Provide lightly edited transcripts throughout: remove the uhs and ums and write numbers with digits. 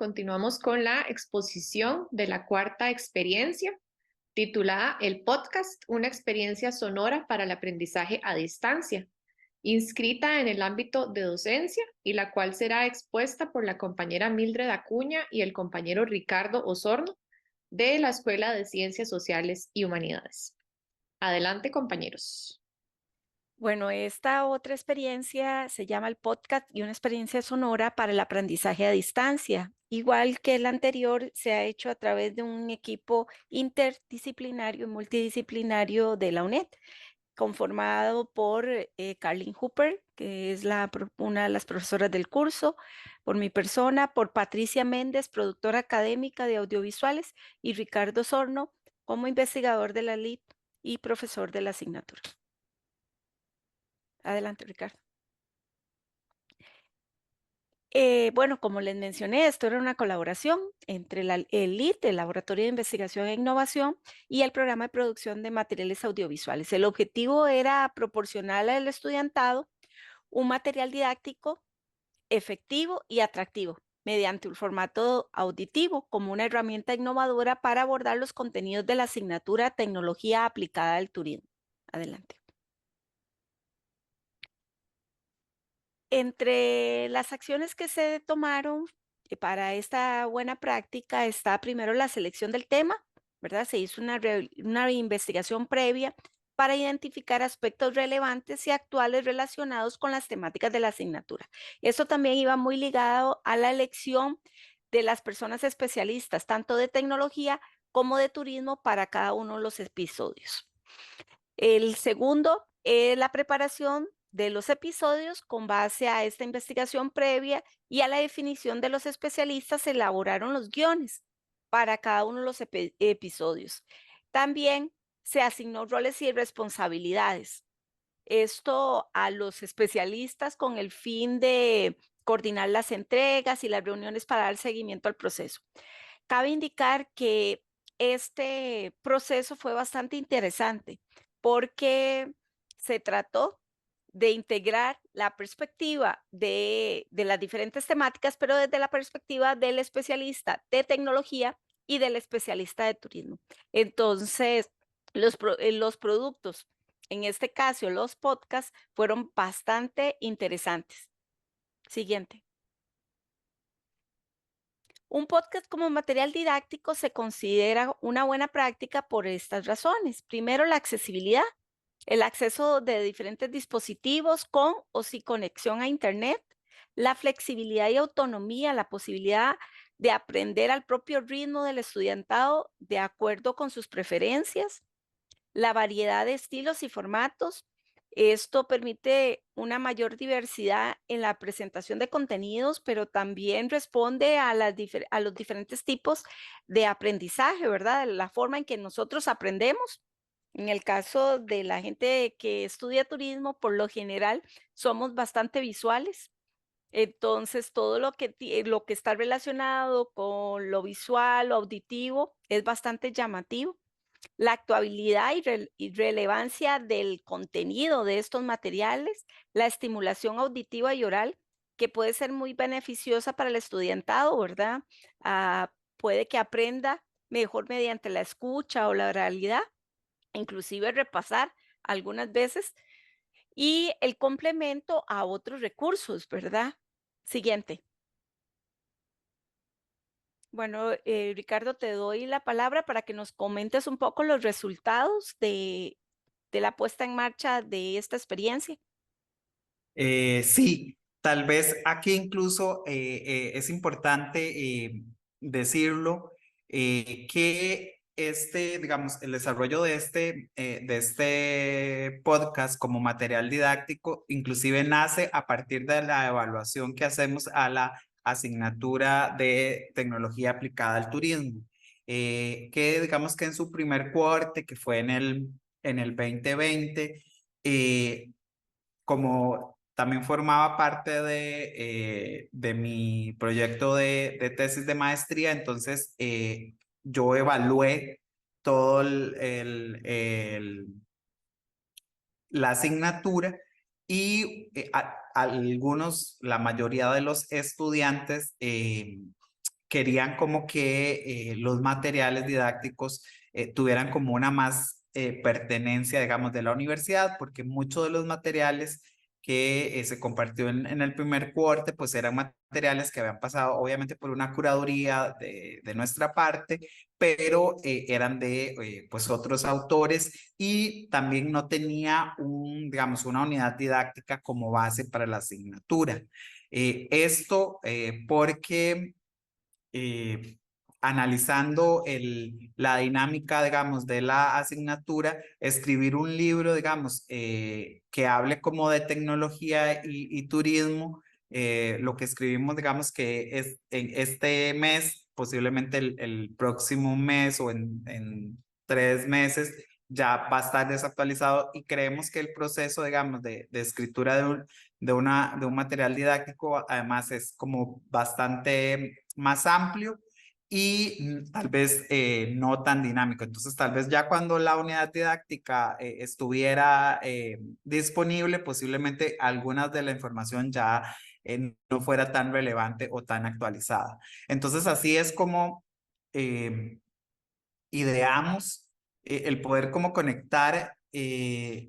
continuamos con la exposición de la cuarta experiencia, titulada El podcast, una experiencia sonora para el aprendizaje a distancia, inscrita en el ámbito de docencia y la cual será expuesta por la compañera Mildred Acuña y el compañero Ricardo Osorno de la Escuela de Ciencias Sociales y Humanidades. Adelante, compañeros. Bueno, esta otra experiencia se llama el podcast y una experiencia sonora para el aprendizaje a distancia. Igual que el anterior, se ha hecho a través de un equipo interdisciplinario y multidisciplinario de la UNED, conformado por Carlin Hooper, que es una de las profesoras del curso, por mi persona, por Patricia Méndez, productora académica de audiovisuales, y Ricardo Sorno, como investigador de la LIT y profesor de la asignatura. Adelante, Ricardo. Bueno, como les mencioné, esto era una colaboración entre el LIT, el Laboratorio de Investigación e Innovación, y el Programa de Producción de Materiales Audiovisuales. El objetivo era proporcionar al estudiantado un material didáctico efectivo y atractivo mediante un formato auditivo como una herramienta innovadora para abordar los contenidos de la asignatura Tecnología Aplicada al Turismo. Adelante. Entre las acciones que se tomaron para esta buena práctica está primero la selección del tema, ¿verdad? Se hizo una investigación previa para identificar aspectos relevantes y actuales relacionados con las temáticas de la asignatura. Esto también iba muy ligado a la elección de las personas especialistas, tanto de tecnología como de turismo, para cada uno de los episodios. El segundo es la preparación de los episodios con base a esta investigación previa y a la definición de los especialistas. Se elaboraron los guiones para cada uno de los episodios. También se asignó roles y responsabilidades. Esto a los especialistas con el fin de coordinar las entregas y las reuniones para dar seguimiento al proceso. Cabe indicar que este proceso fue bastante interesante porque se trató de integrar la perspectiva de las diferentes temáticas, pero desde la perspectiva del especialista de tecnología y del especialista de turismo. Entonces, los productos, en este caso los podcasts, fueron bastante interesantes. Siguiente. Un podcast como material didáctico se considera una buena práctica por estas razones. Primero, la accesibilidad, el acceso de diferentes dispositivos con o sin conexión a Internet, la flexibilidad y autonomía, la posibilidad de aprender al propio ritmo del estudiantado de acuerdo con sus preferencias, la variedad de estilos y formatos. Esto permite una mayor diversidad en la presentación de contenidos, pero también responde a los diferentes tipos de aprendizaje, ¿verdad? La forma en que nosotros aprendemos. En el caso de la gente que estudia turismo, por lo general somos bastante visuales. Entonces, todo lo que está relacionado con lo visual, lo auditivo, es bastante llamativo. La actualidad y relevancia del contenido de estos materiales, la estimulación auditiva y oral, que puede ser muy beneficiosa para el estudiantado, ¿verdad? Puede que aprenda mejor mediante la escucha o la oralidad, inclusive repasar algunas veces, y el complemento a otros recursos, ¿verdad? Siguiente. Bueno, Ricardo, te doy la palabra para que nos comentes un poco los resultados de la puesta en marcha de esta experiencia. Sí, tal vez aquí incluso es importante decirlo que digamos, el desarrollo de este podcast como material didáctico inclusive nace a partir de la evaluación que hacemos a la asignatura de tecnología aplicada al turismo, que digamos que en su primer corte, que fue en el 2020, como también formaba parte de mi proyecto de tesis de maestría, entonces yo evalué todo la asignatura y algunos, la mayoría de los estudiantes querían como que los materiales didácticos tuvieran como una más pertenencia, digamos, de la universidad, porque muchos de los materiales que se compartió en el primer corte, pues eran materiales que habían pasado obviamente por una curaduría de nuestra parte, pero eran de pues otros autores y también no tenía digamos, una unidad didáctica como base para la asignatura. Esto porque eh, analizando la dinámica, digamos, de la asignatura, escribir un libro, digamos, que hable como de tecnología y turismo. Lo que escribimos, digamos, que es en este mes, posiblemente el próximo mes o en 3 meses, ya va a estar desactualizado y creemos que el proceso, digamos, de escritura de un material didáctico, además es como bastante más amplio y tal vez no tan dinámico. Entonces, tal vez ya cuando la unidad didáctica estuviera disponible, posiblemente algunas de la información ya no fuera tan relevante o tan actualizada. Entonces, así es como ideamos el poder como conectar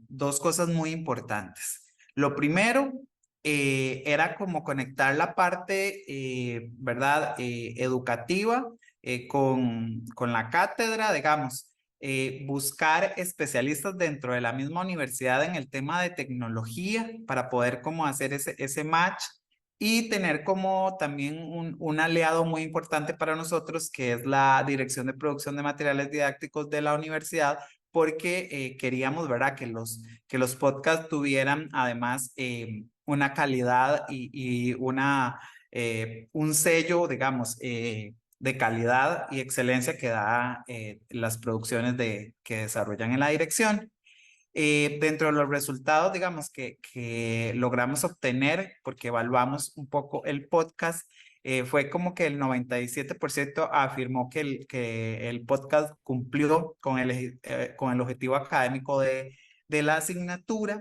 dos cosas muy importantes. Lo primero era como conectar la parte, ¿verdad? Educativa con la cátedra, digamos, buscar especialistas dentro de la misma universidad en el tema de tecnología para poder como hacer ese match y tener como también un aliado muy importante para nosotros, que es la Dirección de Producción de Materiales Didácticos de la universidad, porque queríamos, ¿verdad?, que los podcasts tuvieran además una calidad y un sello, digamos, de calidad y excelencia que da las producciones que desarrollan en la dirección. Dentro de los resultados, digamos, que logramos obtener, porque evaluamos un poco el podcast, fue como que el 97% afirmó que el podcast cumplió con el objetivo académico de la asignatura.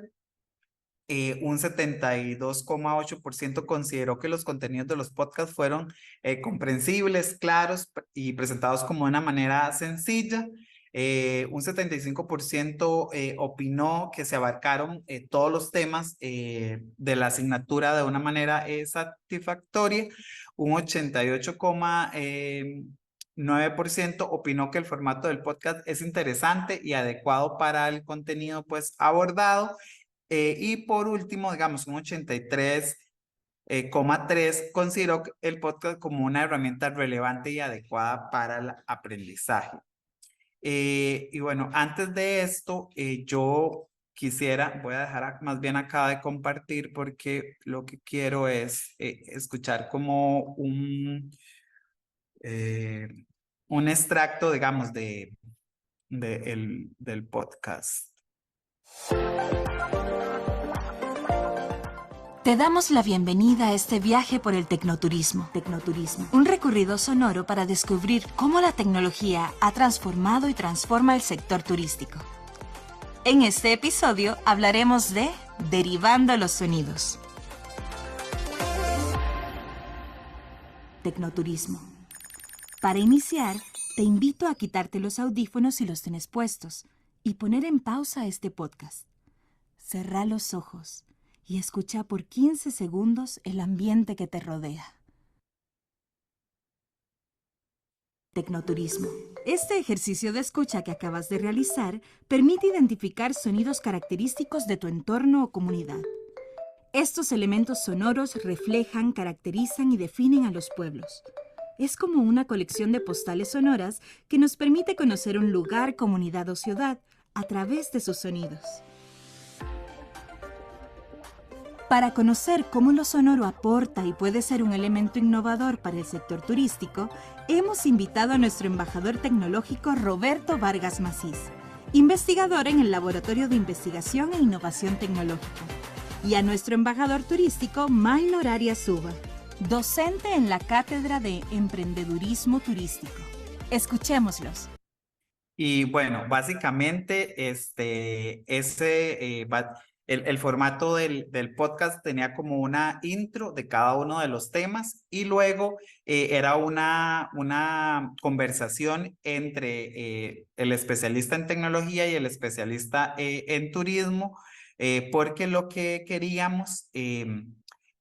Un 72,8% consideró que los contenidos de los podcasts fueron comprensibles, claros y presentados como de una manera sencilla. Un 75% opinó que se abarcaron todos los temas de la asignatura de una manera satisfactoria. Un 88,9% opinó que el formato del podcast es interesante y adecuado para el contenido pues abordado. Y por último, digamos, un 83,3% consideró el podcast como una herramienta relevante y adecuada para el aprendizaje. Y bueno, antes de esto, yo voy a dejar más bien acá de compartir porque lo que quiero es escuchar como un extracto, digamos, del podcast. Te damos la bienvenida a este viaje por el tecnoturismo. Un recorrido sonoro para descubrir cómo la tecnología ha transformado y transforma el sector turístico. En este episodio hablaremos de Derivando los sonidos. Tecnoturismo. Para iniciar, te invito a quitarte los audífonos si los tienes puestos y poner en pausa este podcast. Cerrá los ojos y escucha por 15 segundos el ambiente que te rodea. Tecnoturismo. Este ejercicio de escucha que acabas de realizar permite identificar sonidos característicos de tu entorno o comunidad. Estos elementos sonoros reflejan, caracterizan y definen a los pueblos. Es como una colección de postales sonoras que nos permite conocer un lugar, comunidad o ciudad a través de sus sonidos. Para conocer cómo lo sonoro aporta y puede ser un elemento innovador para el sector turístico, hemos invitado a nuestro embajador tecnológico Roberto Vargas Macís, investigador en el Laboratorio de Investigación e Innovación Tecnológica, y a nuestro embajador turístico Maynor Arias Suba, docente en la Cátedra de Emprendedurismo Turístico. Escuchémoslos. Y bueno, básicamente el formato del podcast tenía como una intro de cada uno de los temas y luego era una conversación entre el especialista en tecnología y el especialista en turismo, porque lo que queríamos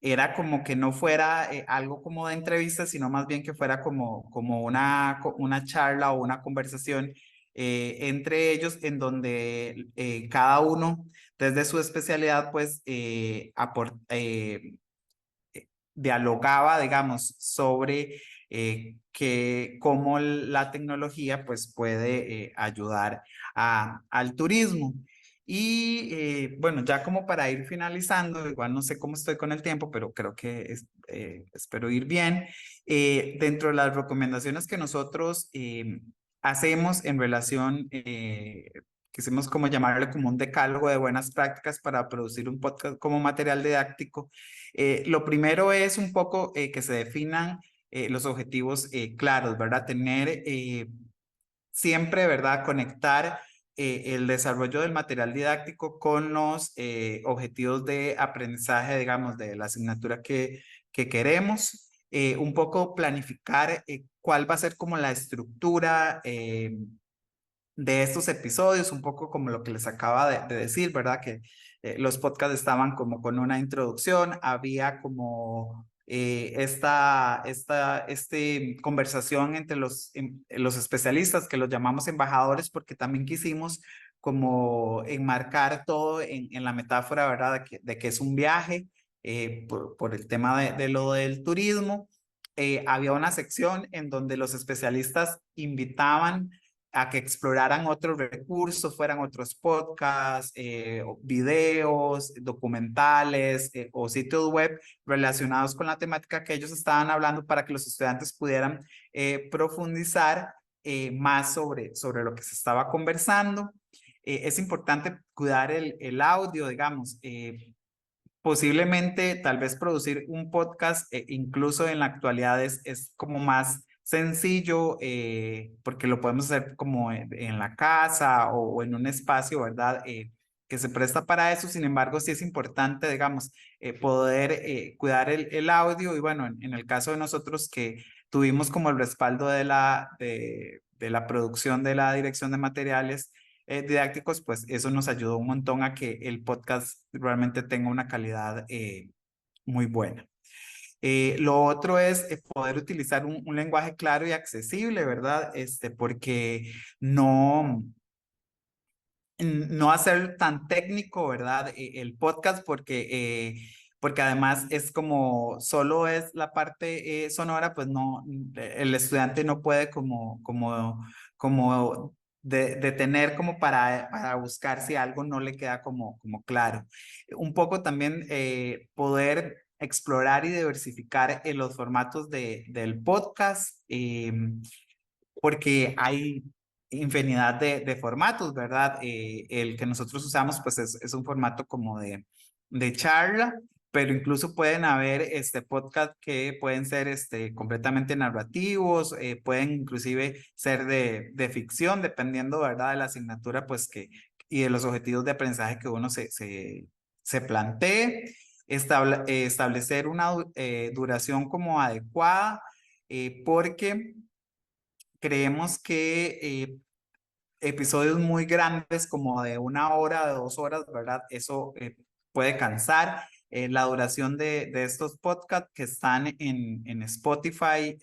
era como que no fuera algo como de entrevista, sino más bien que fuera como una charla o una conversación entre ellos en donde cada uno desde su especialidad pues dialogaba, digamos, sobre cómo la tecnología pues puede ayudar al turismo. Y bueno, ya como para ir finalizando, igual no sé cómo estoy con el tiempo, pero creo que espero ir bien. Dentro de las recomendaciones que nosotros hacemos en relación, quisimos como llamarle como un decálogo de buenas prácticas para producir un podcast como material didáctico. Lo primero es un poco que se definan los objetivos claros, ¿verdad? Tener siempre, ¿verdad? Conectar el desarrollo del material didáctico con los objetivos de aprendizaje, digamos, de la asignatura que queremos. Un poco planificar cuál va a ser como la estructura de estos episodios, un poco como lo que les acaba de decir, ¿verdad? Que los podcasts estaban como con una introducción, había como conversación entre los especialistas, que los llamamos embajadores, porque también quisimos como enmarcar todo en la metáfora, ¿verdad? De que es un viaje por el tema de lo del turismo. Había una sección en donde los especialistas invitaban a que exploraran otros recursos, fueran otros podcasts, videos, documentales o sitios web relacionados con la temática que ellos estaban hablando para que los estudiantes pudieran profundizar más sobre lo que se estaba conversando. Es importante cuidar el audio, digamos. Posiblemente, tal vez producir un podcast, incluso en la actualidad es como más sencillo porque lo podemos hacer como en la casa o en un espacio, ¿verdad? Que se presta para eso. Sin embargo, sí es importante, digamos, poder cuidar el audio y bueno, en el caso de nosotros que tuvimos como el respaldo de la producción de la dirección de materiales didácticos, pues eso nos ayudó un montón a que el podcast realmente tenga una calidad muy buena. Lo otro es poder utilizar un lenguaje claro y accesible, ¿verdad? Porque no hacer tan técnico, ¿verdad? El podcast, porque además es como solo es la parte sonora, pues no, el estudiante no puede como detener como para buscar si algo no le queda como claro. Un poco también poder explorar y diversificar en los formatos del podcast, porque hay infinidad de formatos, ¿verdad? El que nosotros usamos pues es un formato como de charla, pero incluso pueden haber podcast que pueden ser completamente narrativos, pueden inclusive ser de ficción, dependiendo, ¿verdad? De la asignatura pues y de los objetivos de aprendizaje que uno se plantee. Establecer una duración como adecuada, porque creemos que episodios muy grandes, como de 1 hora, de 2 horas, ¿verdad? Eso puede cansar. La duración de estos podcasts que están en Spotify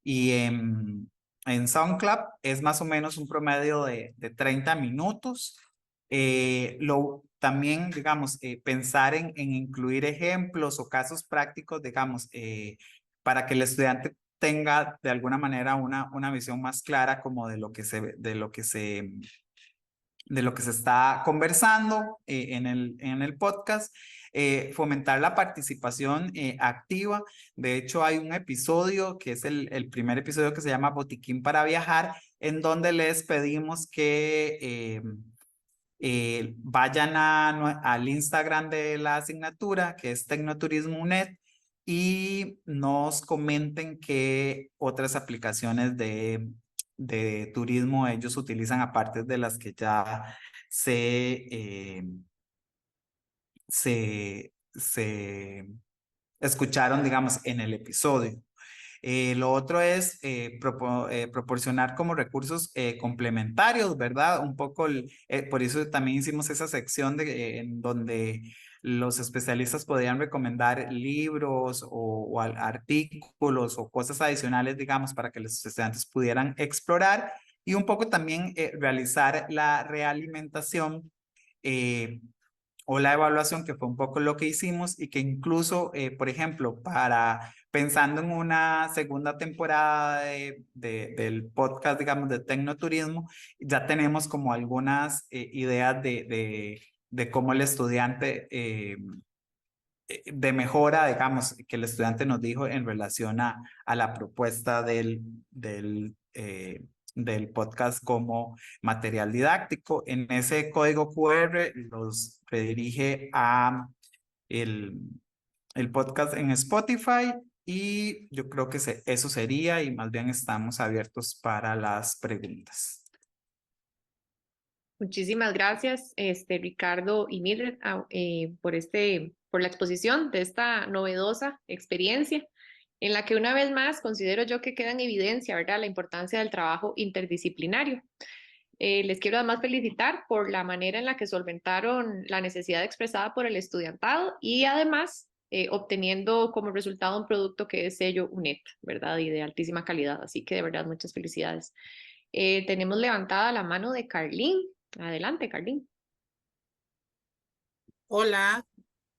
y en SoundCloud es más o menos un promedio de 30 minutos. También, digamos, pensar en incluir ejemplos o casos prácticos, digamos, para que el estudiante tenga de alguna manera una visión más clara como de lo que se está conversando en el podcast. Fomentar la participación activa. De hecho, hay un episodio que es el primer episodio que se llama Botiquín para Viajar, en donde les pedimos que vayan al Instagram de la asignatura, que es Tecnoturismo UNED, y nos comenten qué otras aplicaciones de turismo ellos utilizan aparte de las que ya se se escucharon, digamos, en el episodio. Lo otro es proporcionar como recursos complementarios, ¿verdad? Un poco, por eso también hicimos esa sección en donde los especialistas podían recomendar libros o artículos o cosas adicionales, digamos, para que los estudiantes pudieran explorar y un poco también realizar la realimentación o la evaluación, que fue un poco lo que hicimos y que incluso, por ejemplo, pensando en una segunda temporada del podcast, digamos, de Tecnoturismo, ya tenemos como algunas ideas de cómo el estudiante, de mejora, digamos, que el estudiante nos dijo en relación a la propuesta del podcast como material didáctico. En ese código QR los redirige a el, el podcast en Spotify y yo creo que eso sería y más bien estamos abiertos para las preguntas. Muchísimas gracias, Ricardo y Mildred, por la exposición de esta novedosa experiencia, en la que una vez más considero yo que queda en evidencia, ¿verdad?, la importancia del trabajo interdisciplinario. Les quiero además felicitar por la manera en la que solventaron la necesidad expresada por el estudiantado y además obteniendo como resultado un producto que es sello UNED, ¿verdad?, y de altísima calidad. Así que de verdad muchas felicidades. Tenemos levantada la mano de Carlín. Adelante, Carlín. Hola,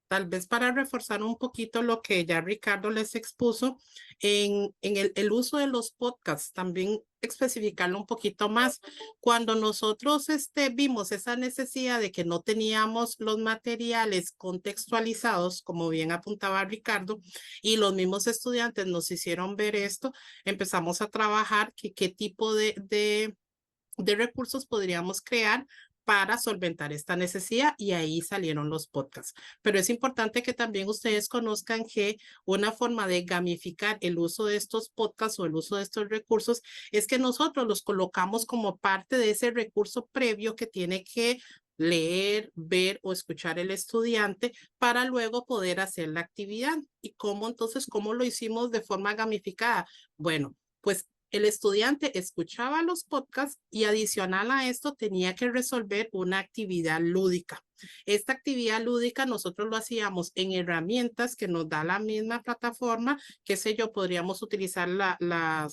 tal vez para reforzar un poquito lo que ya Ricardo les expuso, en el uso de los podcasts, también especificarlo un poquito más. Cuando nosotros vimos esa necesidad de que no teníamos los materiales contextualizados, como bien apuntaba Ricardo, y los mismos estudiantes nos hicieron ver esto, empezamos a trabajar qué tipo de recursos podríamos crear para solventar esta necesidad y ahí salieron los podcasts. Pero es importante que también ustedes conozcan que una forma de gamificar el uso de estos podcasts o el uso de estos recursos es que nosotros los colocamos como parte de ese recurso previo que tiene que leer, ver o escuchar el estudiante para luego poder hacer la actividad. ¿Y cómo lo hicimos de forma gamificada? Bueno, pues el estudiante escuchaba los podcasts y adicional a esto tenía que resolver una actividad lúdica. Esta actividad lúdica nosotros lo hacíamos en herramientas que nos da la misma plataforma, qué sé yo, podríamos utilizar la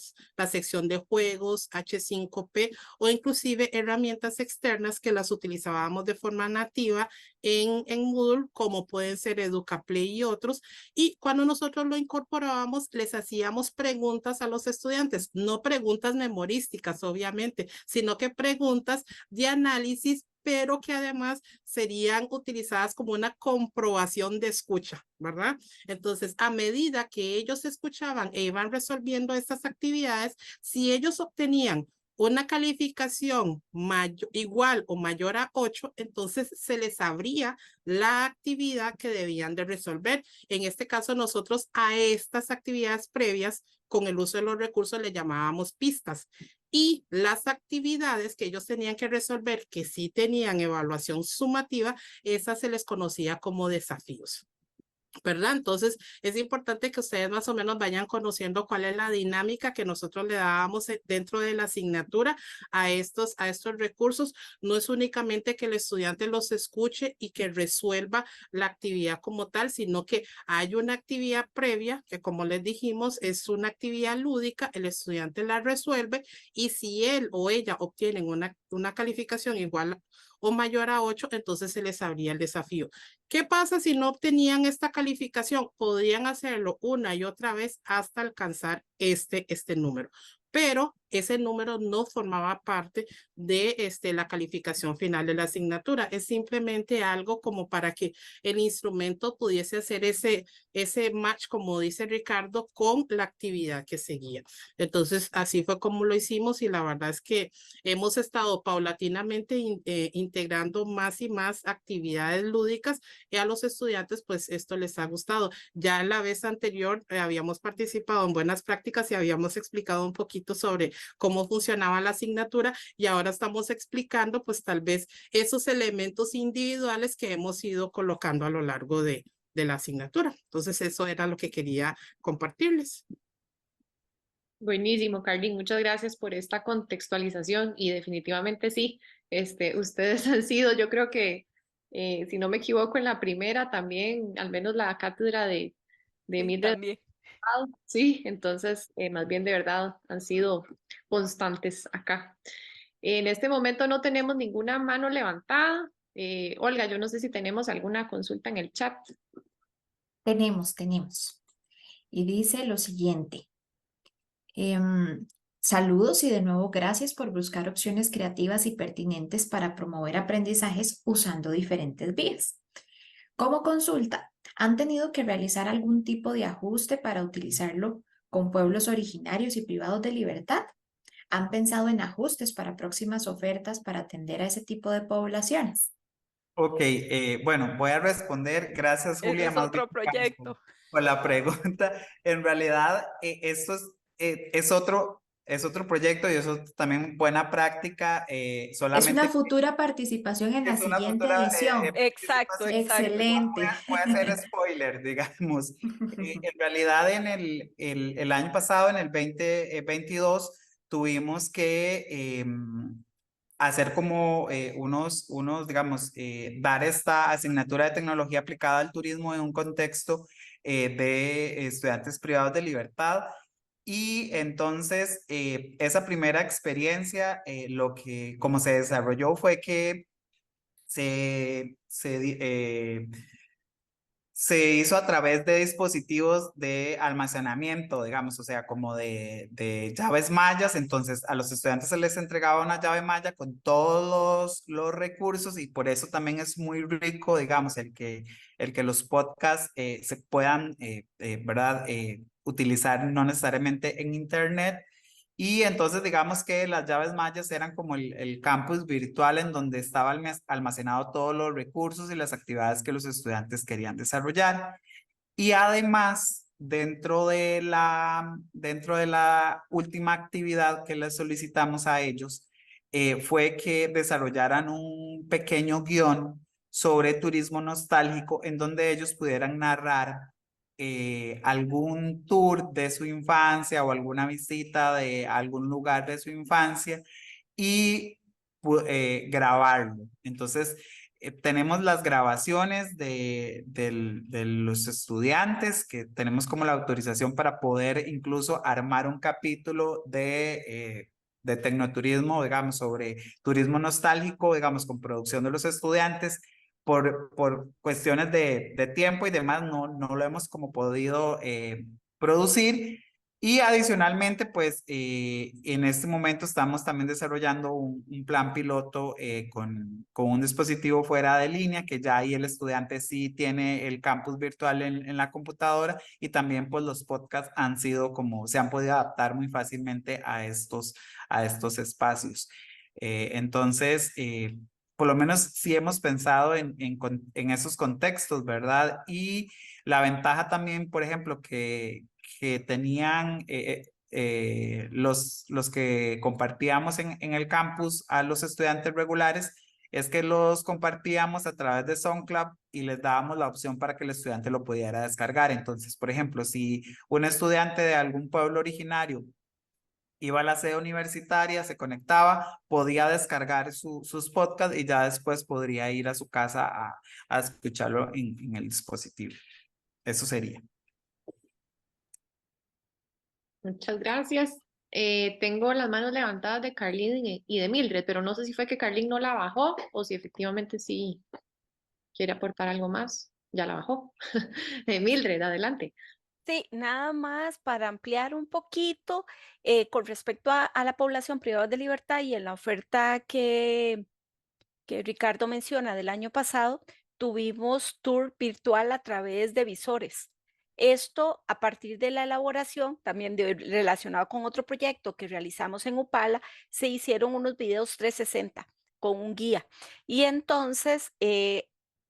sección de juegos, H5P o inclusive herramientas externas que las utilizábamos de forma nativa en Moodle, como pueden ser EducaPlay y otros. Y cuando nosotros lo incorporábamos, les hacíamos preguntas a los estudiantes, no preguntas memorísticas, obviamente, sino que preguntas de análisis, pero que además serían utilizadas como una comprobación de escucha, ¿verdad? Entonces, a medida que ellos escuchaban e iban resolviendo estas actividades, si ellos obtenían una calificación igual o mayor a 8, entonces se les abría la actividad que debían de resolver. En este caso, nosotros a estas actividades previas, con el uso de los recursos, le llamábamos pistas. Y las actividades que ellos tenían que resolver, que sí tenían evaluación sumativa, esas se les conocía como desafíos, ¿verdad? Entonces, es importante que ustedes más o menos vayan conociendo cuál es la dinámica que nosotros le dábamos dentro de la asignatura a estos recursos. No es únicamente que el estudiante los escuche y que resuelva la actividad como tal, sino que hay una actividad previa que, como les dijimos, es una actividad lúdica, el estudiante la resuelve y si él o ella obtienen una calificación igual o mayor a 8, entonces se les abría el desafío. ¿Qué pasa si no obtenían esta calificación? Podrían hacerlo una y otra vez hasta alcanzar este número. Pero ese número no formaba parte de la calificación final de la asignatura. Es simplemente algo como para que el instrumento pudiese hacer ese match, como dice Ricardo, con la actividad que seguía. Entonces, así fue como lo hicimos y la verdad es que hemos estado paulatinamente integrando más y más actividades lúdicas y a los estudiantes, pues esto les ha gustado. Ya la vez anterior habíamos participado en buenas prácticas y habíamos explicado un poquito sobre cómo funcionaba la asignatura y ahora estamos explicando pues tal vez esos elementos individuales que hemos ido colocando a lo largo de la asignatura. Entonces eso era lo que quería compartirles. Buenísimo, Carlin. Muchas gracias por esta contextualización y definitivamente sí, ustedes han sido, yo creo que, si no me equivoco, en la primera también, al menos la cátedra de Sí, Mildred, también. sí, entonces, más bien de verdad han sido constantes acá. En este momento no tenemos ninguna mano levantada. Olga, yo no sé si tenemos alguna consulta en el chat. Tenemos. Y dice lo siguiente. Saludos y de nuevo gracias por buscar opciones creativas y pertinentes para promover aprendizajes usando diferentes vías. Como consulta, ¿han tenido que realizar algún tipo de ajuste para utilizarlo con pueblos originarios y privados de libertad? ¿Han pensado en ajustes para próximas ofertas para atender a ese tipo de poblaciones? Ok, bueno, voy a responder. Gracias, Ese Julia, es más bien, otro proyecto. por la pregunta. En realidad, esto es otro proyecto y eso es también buena práctica. Es una Solamente futura participación en la es una siguiente futura edición. Exacto, participación. exacto. Excelente. Voy a hacer spoiler, digamos. En realidad, en el año pasado, en el 2022, tuvimos que hacer como digamos, dar esta asignatura de tecnología aplicada al turismo en un contexto de estudiantes privados de libertad. Y entonces, esa primera experiencia, como se desarrolló fue que se, se, di- eh, se hizo a través de dispositivos de almacenamiento, digamos, o sea, como de llaves mayas. Entonces, a los estudiantes se les entregaba una llave maya con todos los recursos y por eso también es muy rico, digamos, el que los podcasts se puedan, ¿verdad? Utilizar no necesariamente en Internet. Y entonces digamos que las llaves mayas eran como el campus virtual en donde estaba almacenado todos los recursos y las actividades que los estudiantes querían desarrollar. Y además, dentro de la última actividad que les solicitamos a ellos, fue que desarrollaran un pequeño guión sobre turismo nostálgico en donde ellos pudieran narrar algún tour de su infancia o alguna visita de algún lugar de su infancia y grabarlo. Entonces, tenemos las grabaciones de los estudiantes, que tenemos como la autorización para poder incluso armar un capítulo de tecnoturismo, digamos, sobre turismo nostálgico, digamos, con producción de los estudiantes. Por cuestiones de tiempo y demás, no lo hemos como podido producir. Y adicionalmente, pues en este momento estamos también desarrollando un plan piloto con un dispositivo fuera de línea, que ya ahí el estudiante sí tiene el campus virtual en la computadora y también pues los podcasts se han podido adaptar muy fácilmente a estos espacios. Entonces, por lo menos sí hemos pensado en esos contextos, ¿verdad? Y la ventaja también, por ejemplo, que tenían los que compartíamos en el campus a los estudiantes regulares es que los compartíamos a través de SoundCloud y les dábamos la opción para que el estudiante lo pudiera descargar. Entonces, por ejemplo, si un estudiante de algún pueblo originario iba a la sede universitaria, se conectaba, podía descargar sus podcasts y ya después podría ir a su casa a escucharlo en el dispositivo. Eso sería. Muchas gracias. Tengo las manos levantadas de Carlin y de Mildred, pero no sé si fue que Carlin no la bajó o si efectivamente sí quiere aportar algo más. Ya la bajó. Mildred, adelante. Sí, nada más para ampliar un poquito con respecto a la población privada de libertad y en la oferta que Ricardo menciona del año pasado, tuvimos tour virtual a través de visores. Esto a partir de la elaboración, también relacionado con otro proyecto que realizamos en Upala, se hicieron unos videos 360 con un guía. Y entonces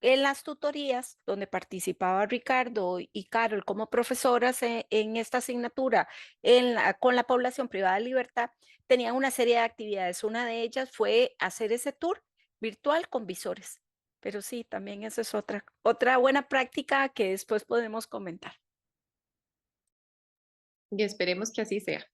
en las tutorías donde participaba Ricardo y Carol como profesoras en esta asignatura con la población privada de libertad, tenían una serie de actividades. Una de ellas fue hacer ese tour virtual con visores. Pero sí, también esa es otra buena práctica que después podemos comentar. Y esperemos que así sea.